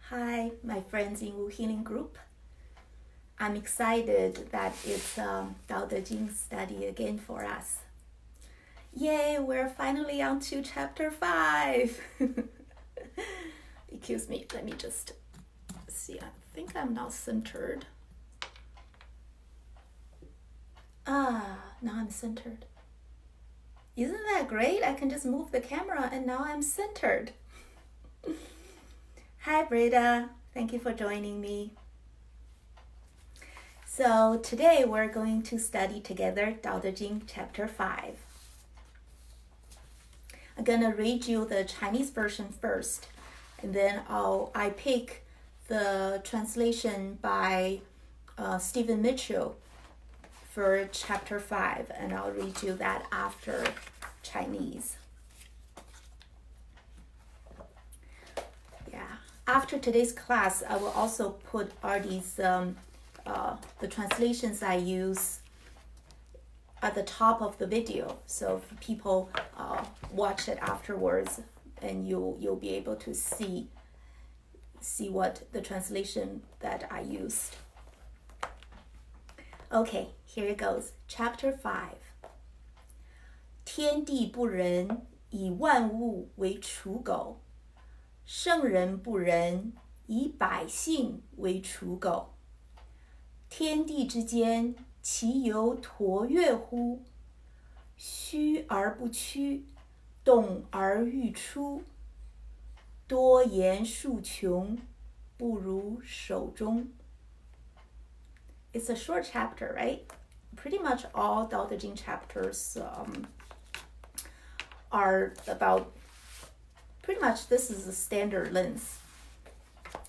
Hi, my friends in Wu Healing Group. I'm excited that it's Dao De Jing study again for us. Yay, we're finally on to chapter 5. Excuse me, let me just see. I think I'm not centered. Now I'm centered. Isn't that great? I can just move the camera and now I'm centered. Hi, Breda. Thank you for joining me. So today we're going to study together Dao De Jing chapter 5. I'm gonna read you the Chinese version first, and then I pick the translation by Stephen Mitchell for chapter 5, and I'll read you that after Chinese. Yeah. After today's class, I will also put Artie's the translations I use at the top of the video, so if people watch it afterwards, and you'll be able to see what the translation that I used. Okay, here it goes. Chapter 5. 天地不仁，以万物为刍狗；圣人不仁，以百姓为刍狗。天地之间，其犹橐越乎？虚而不屈，动而欲出。多言数穷，不如守中。It's a short chapter, right? Pretty much all Dao De Jing chapters are about, pretty much this is the standard length.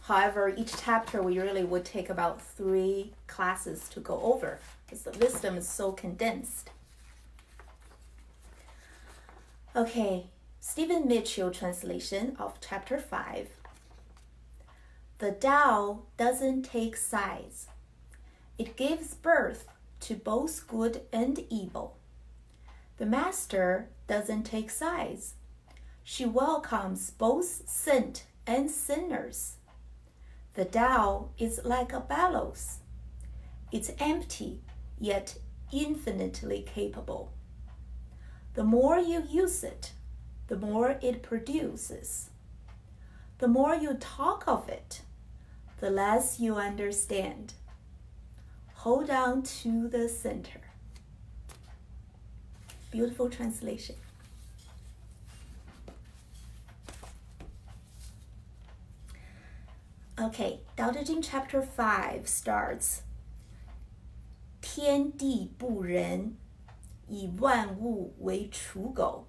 However, each chapter we really would take about 3 classes to go over because the wisdom is so condensed. Okay, Stephen Mitchell translation of chapter 5. The Tao doesn't take sides. It gives birth to both good and evil. The Master doesn't take sides. She welcomes both saint and sinners. The Tao is like a bellows. It's empty, yet infinitely capable. The more you use it, the more it produces. The more you talk of it, the less you understand. Hold on to the center. Beautiful translation. Okay, Dao De Jing chapter 5 starts. 天地不仁，以万物为刍狗。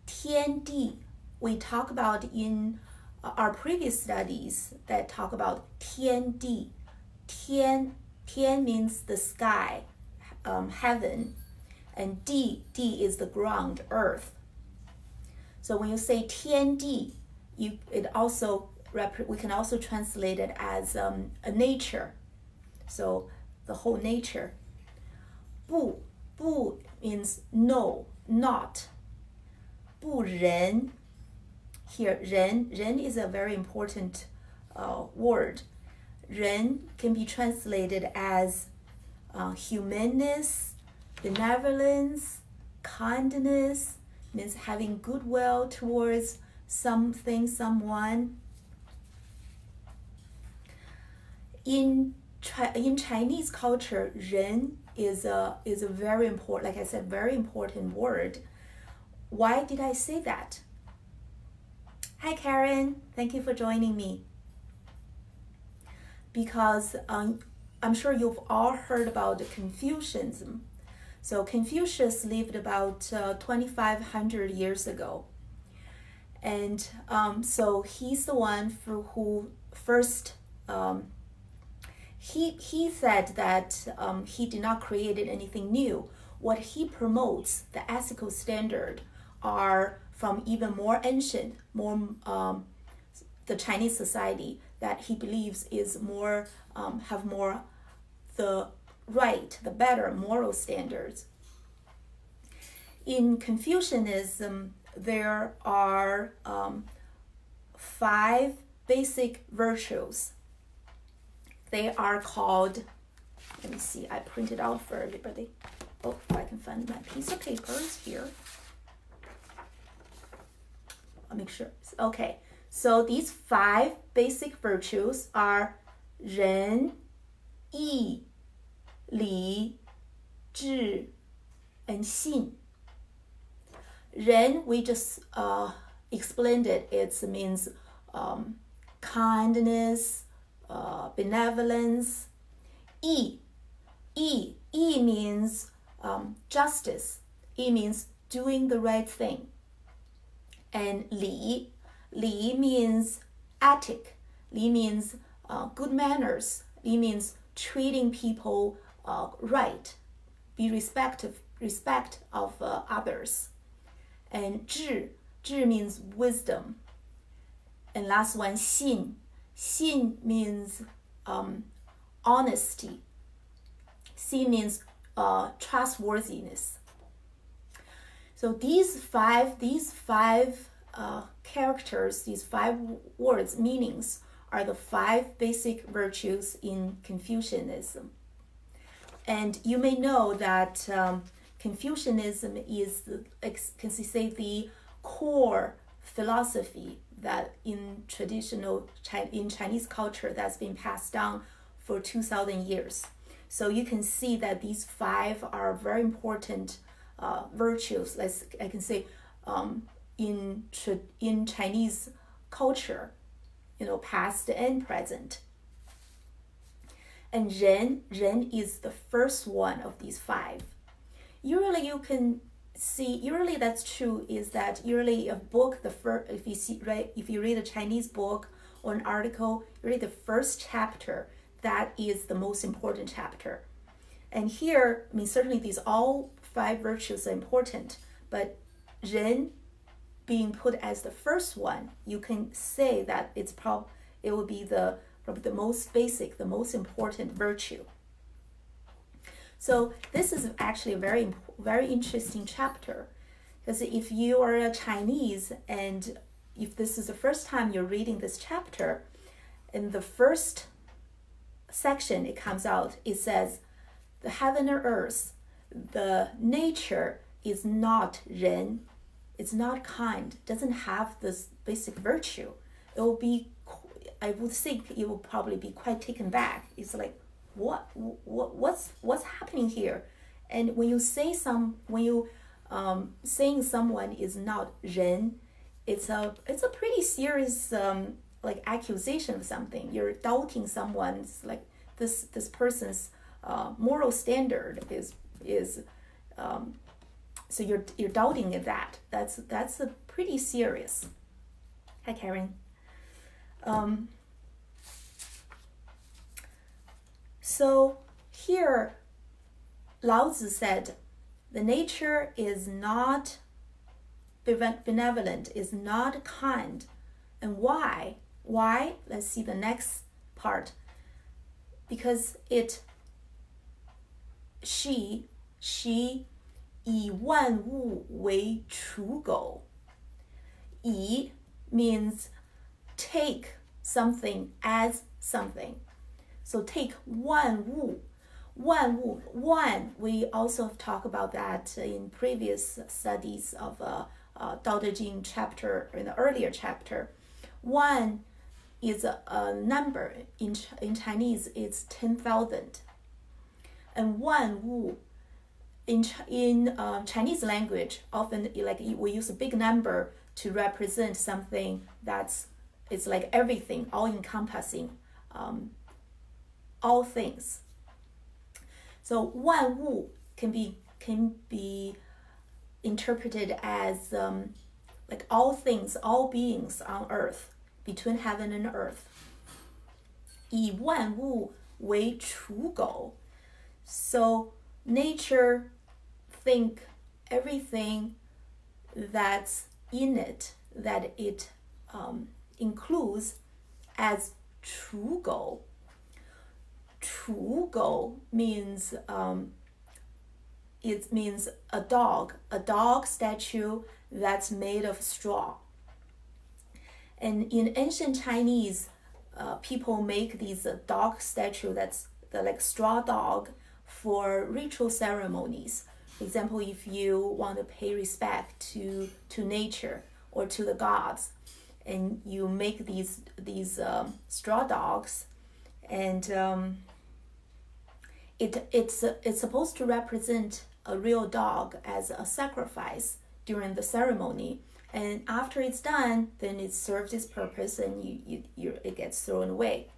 天地, we talk about in our previous studies that talk about 天地. 天 means the sky, heaven, and 地 is the ground, earth. So when you say 天地, we can also translate it as a nature. So the whole nature. 不 means no, not. 不仁, here 仁 is a very important word. 仁 can be translated as humanness, benevolence, kindness, means having goodwill towards something, someone. In Chinese culture, 仁 is a very important, like I said, very important word. Why did I say that? Hi, Karen. Thank you for joining me. Because I'm sure you've all heard about Confucianism. So Confucius lived about 2,500 years ago. And so he's the one who first, he said that he did not create anything new. What he promotes, the ethical standard, are from even more ancient, the Chinese society that he believes is more, have more the better moral standards. In Confucianism, there are 5 basic virtues. They are called, let me see, I printed out for everybody. Oh, if I can find my piece of paper, it's here. I'll make sure. Okay, so these 5 basic virtues are 仁、义、礼、智, and 信. 仁, we just explained it. It means kindness, benevolence. 义 means justice. 义 means doing the right thing. And 礼 means ethic. 礼 means good manners. 礼 means treating people right. Be respect of others. And 智 means wisdom. And last one, 信 means honesty. 信 means trustworthiness. So these five characters, these 5 words, meanings, are the 5 basic virtues in Confucianism. And you may know that Confucianism is, can you say, the core philosophy that in Chinese culture that's been passed down for 2,000 years. So you can see that these 5 are very important virtues, I can say, in Chinese culture, past and present. And 仁 is the first one of these 5. Usually you can see, usually that's true, is that usually a book, if you read a Chinese book or an article, you read the first chapter, that is the most important chapter. And here, certainly these all 5 virtues are important, but 仁 being put as the first one, you can say that it will be probably the most basic, the most important virtue. So this is actually a very, very interesting chapter, because if you are a Chinese and if this is the first time you're reading this chapter, in the first section it comes out, it says, the heaven and earth, the nature is not 仁, it's not kind, doesn't have this basic virtue. It will be, I would think it will probably be quite taken back. It's like, what's happening here? And when you say saying someone is not 仁, it's a pretty serious accusation of something. You're doubting someone's this person's moral standard is so you're doubting that. That's a pretty serious. Hi, Karen. So here, Lao Tzu said, the nature is not benevolent, is not kind. And why? Why? Let's see the next part. Because she 以万物为刍狗. 以 means take something as something. So take 万物. 万物, we also talk about that in previous studies of Dao De Jing chapter, in the earlier chapter. 1 is a number. In Chinese, it's 10,000. And 万物, in Chinese language, often we use a big number to represent something it's like everything, all-encompassing, all things. So 万物 can be interpreted as all things, all beings on earth, between heaven and earth. 以万物为刍狗. So nature think everything that's in it, that it includes, as 刍狗. 刍狗means it means a dog statue that's made of straw. And in ancient Chinese, people make these dog statue that's the like straw dog for ritual ceremonies. For example, if you want to pay respect to nature or to the gods, and you make these straw dogs, and it's supposed to represent a real dog as a sacrifice during the ceremony. And after it's done, then it serves its purpose, and it gets thrown away.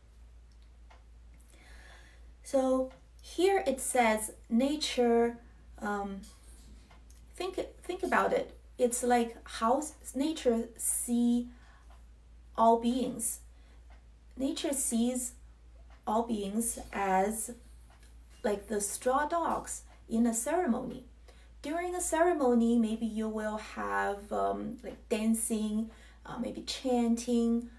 So here it says nature. Think about it. It's like how nature sees all beings. Nature sees all beings as like the straw dogs in a ceremony. During a ceremony, maybe you will have like dancing, maybe chanting,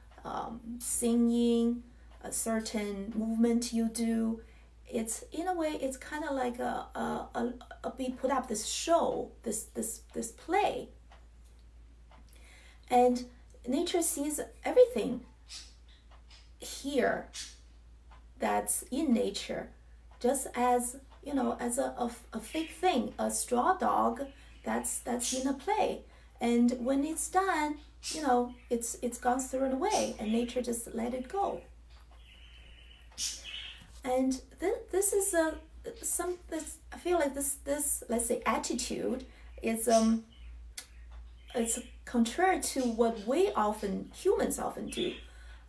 singing, a certain movement you do. It's in a way, it's kind of like we put up this show, this play, and nature sees everything here that's in nature, just as as a fake thing, a straw dog that's in a play. And when it's done, it's gone thrown away, and nature just let it go. And this is I feel like this let's say attitude is it's contrary to what humans often do.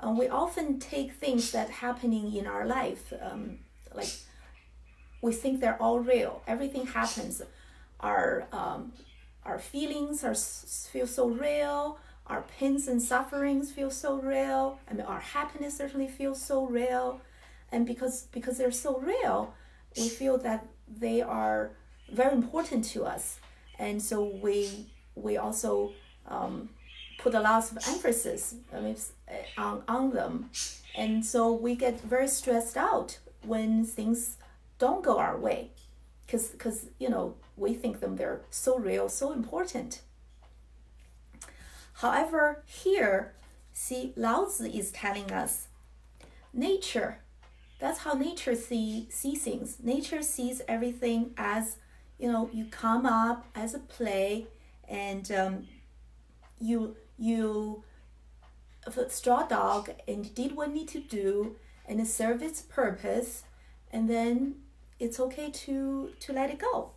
We often take things that happening in our life, like we think they're all real. Everything happens. Our feelings feel so real. Our pains and sufferings feel so real. I mean, our happiness certainly feels so real. And because they're so real, we feel that they are very important to us. And so we also put a lot of emphasis on them. And so we get very stressed out when things don't go our way, because we think they're so real, so important. However, here, see, Lao Tzu is telling us nature. That's how nature sees things. Nature sees everything as you come up as a play, and you a straw dog, and did what you need to do, and it served its purpose, and then it's okay to let it go.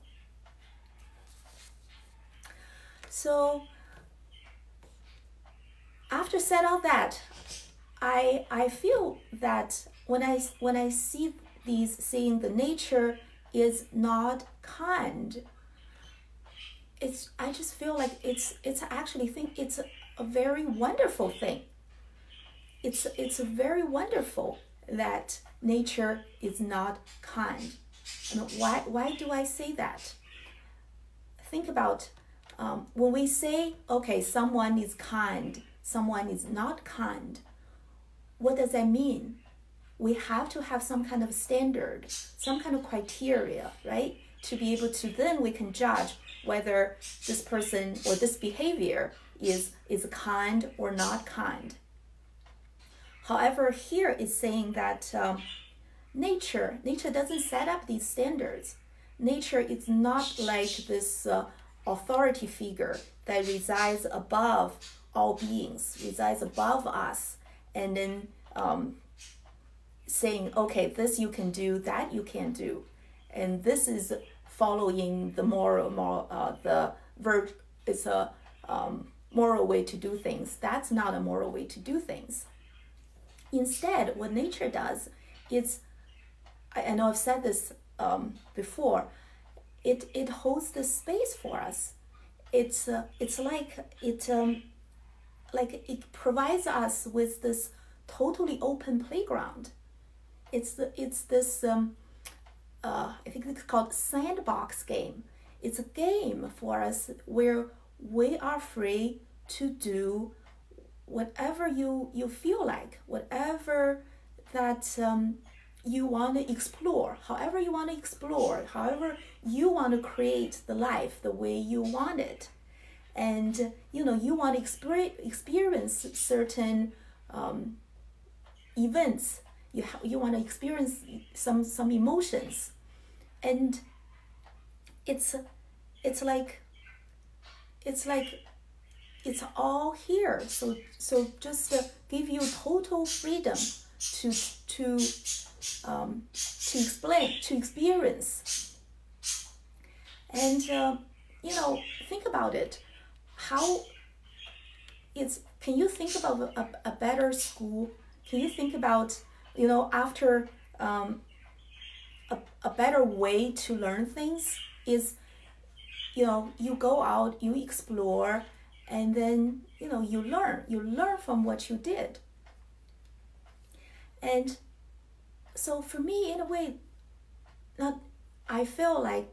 So after said all that, I feel that when I see saying the nature is not kind, I just feel like it's actually think it's a very wonderful thing. It's very wonderful that nature is not kind. And why do I say that? Think about when we say, okay, someone is kind, someone is not kind. What does that mean? We have to have some kind of standard, some kind of criteria, right? To be able to, then we can judge whether this person or this behavior is kind or not kind. However, here it's saying that nature doesn't set up these standards. Nature is not like this authority figure that resides above all beings, resides above us, and then saying, okay, this you can do, that you can't do, and this is following the it's a moral way to do things. That's not a moral way to do things. Instead, what nature does is, I know I've said this before, it holds the space for us. It's like it provides us with this totally open playground. It's this I think it's called sandbox game. It's a game for us where we are free to do whatever you feel like, whatever that you want to explore, however you want to explore, however you want to create the life the way you want it. and you want to experience certain events. You want to experience some emotions, and it's like it's all here. So just give you total freedom to explain, to experience. And think about it. How can you think about a better school? Can you think about after a better way to learn things is you go out, you explore, and then you learn from what you did. And so for me, in a way, I feel like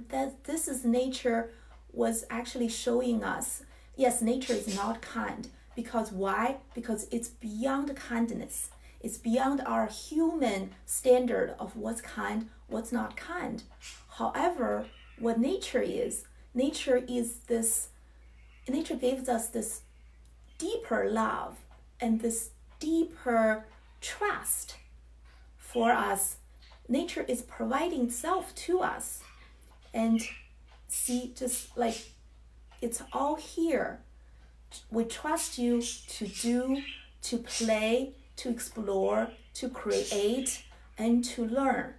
that this is nature was actually showing us, yes, nature is not kind. Because why? Because it's beyond kindness. It's beyond our human standard of what's kind, what's not kind. However, what nature gives us this deeper love and this deeper trust for us. Nature is providing itself to us. And see, just like it's all here. We trust you to do, to play, to explore, to create, and to learn.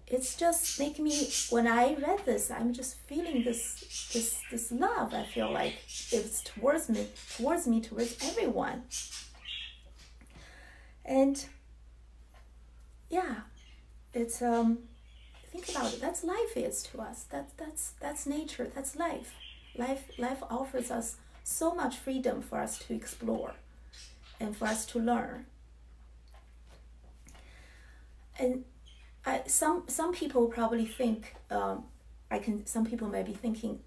It's just making me, when I read this, I'm just feeling this love. I feel like it's towards me, towards everyone. And yeah, it's think about it. That's life is to us. That's nature. That's life. Life offers us so much freedom for us to explore and for us to learn. And some people probably think some people may be thinking,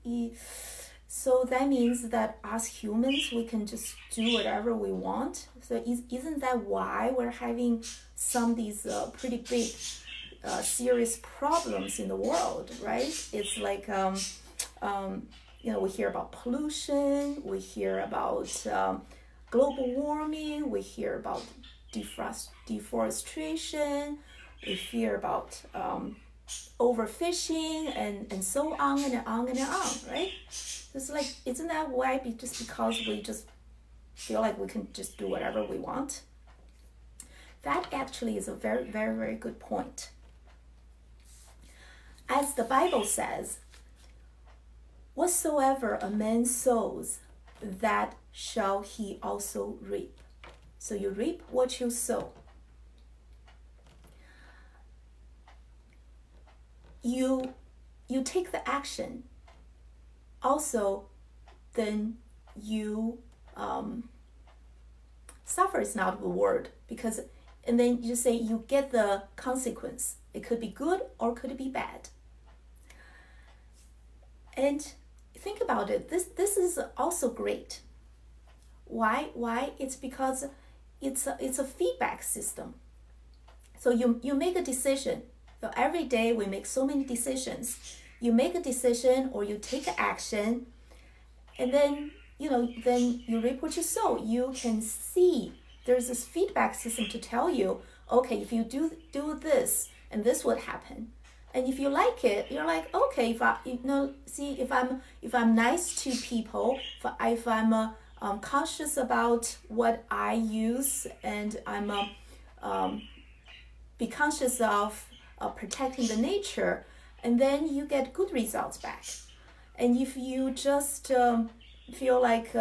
so that means that us humans, we can just do whatever we want. So isn't that why we're having these pretty big serious problems in the world, right? It's like we hear about pollution, we hear about global warming, we hear about deforestation, we hear about overfishing, and so on and on and on, right? It's like, isn't that why? Just because we just feel like we can just do whatever we want? That actually is a very, very, very good point. As the Bible says, whatsoever a man sows, that shall he also reap. So you reap what you sow. You take the action. Also, then you suffer is not the word, and then you say you get the consequence. It could be good or could be bad. And think about it. This is also great. Why? It's because it's a feedback system. So you make a decision. So every day we make so many decisions. You make a decision or you take action, and then then you reap what you sow. You can see there's this feedback system to tell you, okay, if you do this, and this would happen. And if you like it, you're like, okay, if I'm nice to people, if I'm conscious about what I use, and I'm be conscious of protecting the nature, and then you get good results back. And if you just feel like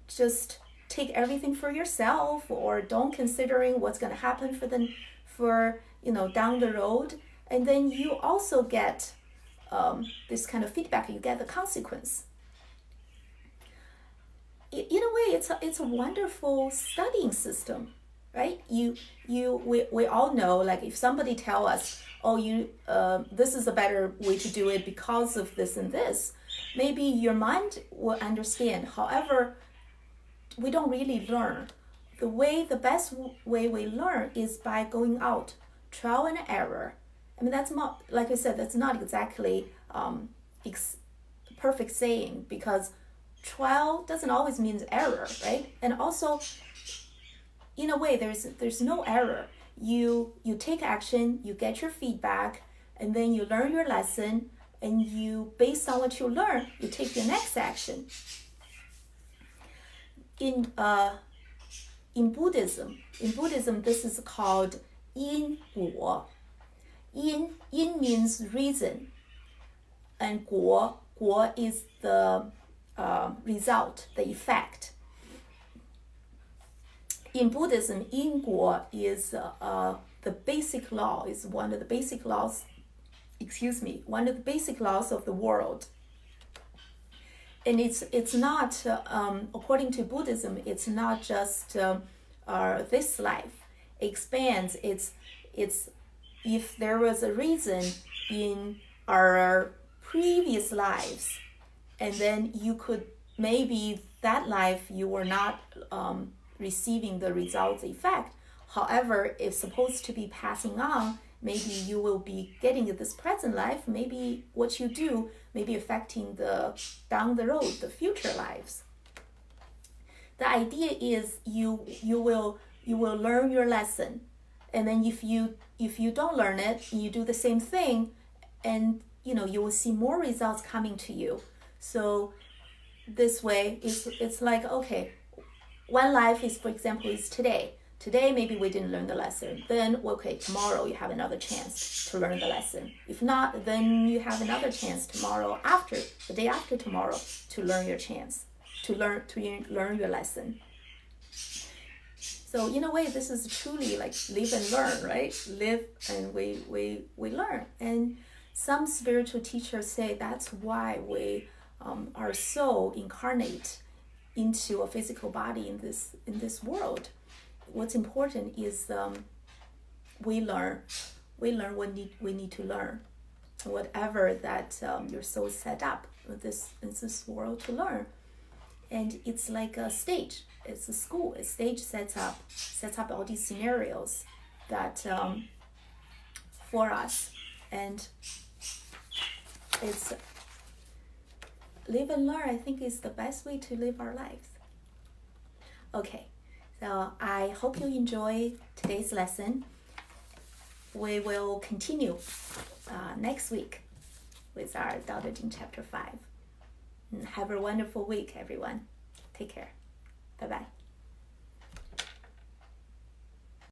just take everything for yourself, or don't considering what's going to happen for down the road, and then you also get this kind of feedback. You get the consequence. In a way, it's a wonderful studying system, right? We all know, like, if somebody tell us, this is a better way to do it because of this and this, maybe your mind will understand. However, we don't really learn. The best way we learn is by going out, trial and error. I mean, that's not, like I said, that's not exactly perfect saying, because trial doesn't always mean error, right? And also, in a way, there's no error. You take action, you get your feedback, and then you learn your lesson, and you, based on what you learn, you take your next action. In Buddhism, this is called yin guo. Yin means reason, and guo is the result, the effect. In Buddhism, yin guo is the basic law, is one of the basic laws. One of the basic laws of the world. And it's not, according to Buddhism, it's not just this life. It expands. It's if there was a reason in our previous lives, and then you could, maybe that life you were not receiving the results effect. However, it's supposed to be passing on. Maybe you will be getting this present life. Maybe what you do may be affecting the down the road, the future lives. The idea is you will learn your lesson, and then if you don't learn it, you do the same thing, and you will see more results coming to you. So this way, it's like, okay, one life is, for example, is today. Today, maybe we didn't learn the lesson. Then, okay, tomorrow you have another chance to learn the lesson. If not, then you have another chance tomorrow, the day after tomorrow, to learn your chance, to learn your lesson. So in a way, this is truly like live and learn, right? Live and we learn. And some spiritual teachers say that's why we our soul incarnate into a physical body in this world. What's important is we learn what we need to learn, whatever that your soul set up in this world to learn. And it's like a stage. It's a school. A stage sets up all these scenarios that for us, and it's live and learn. I think is the best way to live our lives. Okay. So I hope you enjoy today's lesson. We will continue next week with our Dao De Jing chapter 5. Have a wonderful week, everyone. Take care. Bye-bye.